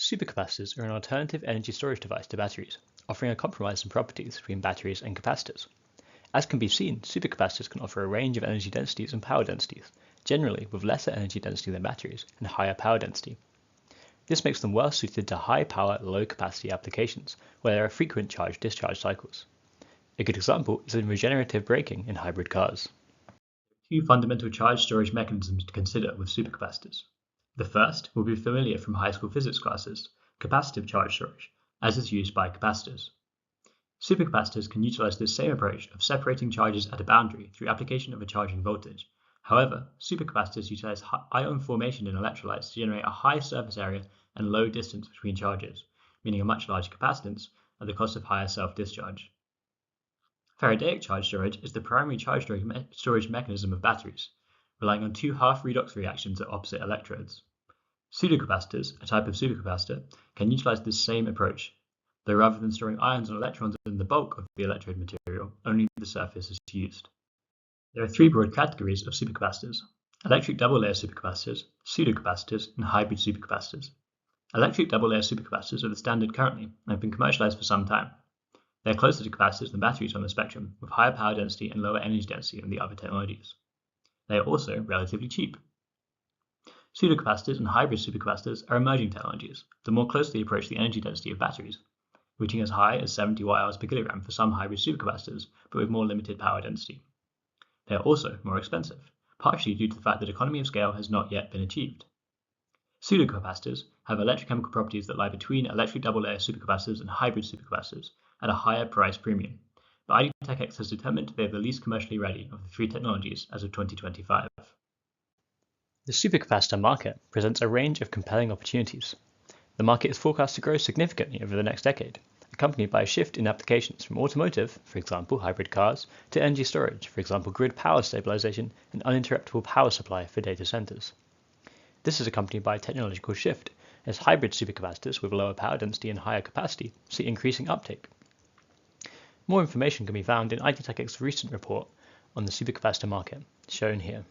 Supercapacitors are an alternative energy storage device to batteries, offering a compromise in properties between batteries and capacitors. As can be seen, supercapacitors can offer a range of energy densities and power densities, generally with lesser energy density than batteries and higher power density. This makes them well suited to high power, low capacity applications where there are frequent charge-discharge cycles. A good example is in regenerative braking in hybrid cars. Two fundamental charge storage mechanisms to consider with supercapacitors. The first will be familiar from high school physics classes, capacitive charge storage, as is used by capacitors. Supercapacitors can utilize this same approach of separating charges at a boundary through application of a charging voltage. However, supercapacitors utilize ion formation in electrolytes to generate a high surface area and low distance between charges, meaning a much larger capacitance at the cost of higher self-discharge. Faradaic charge storage is the primary charge storage mechanism of batteries, relying on two half-redox reactions at opposite electrodes. Pseudocapacitors, a type of supercapacitor, can utilize this same approach, though rather than storing ions and electrons in the bulk of the electrode material, only the surface is used. There are three broad categories of supercapacitors: electric double-layer supercapacitors, pseudocapacitors, and hybrid supercapacitors. Electric double-layer supercapacitors are the standard currently and have been commercialized for some time. They are closer to capacitors than batteries on the spectrum, with higher power density and lower energy density than the other technologies. They are also relatively cheap. Pseudocapacitors and hybrid supercapacitors are emerging technologies that more closely approach the energy density of batteries, reaching as high as 70 Wh per kilogram for some hybrid supercapacitors, but with more limited power density. They are also more expensive, partially due to the fact that economy of scale has not yet been achieved. Pseudocapacitors have electrochemical properties that lie between electric double-layer supercapacitors and hybrid supercapacitors at a higher price premium, but IDTechX has determined they are the least commercially ready of the three technologies as of 2025. The supercapacitor market presents a range of compelling opportunities. The market is forecast to grow significantly over the next decade, accompanied by a shift in applications from automotive, for example hybrid cars, to energy storage, for example grid power stabilization and uninterruptible power supply for data centers. This is accompanied by a technological shift, as hybrid supercapacitors with lower power density and higher capacity see increasing uptake. More information can be found in IDTechX's recent report on the supercapacitor market, shown here.